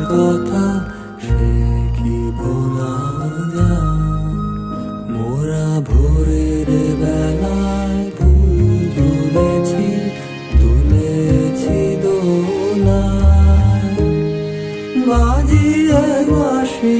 কথা সে কি ভোলা যায়? মোরা ভোরের বেলায় ফুল তুলেছি দোলায়, বাজিয়ে বাঁশি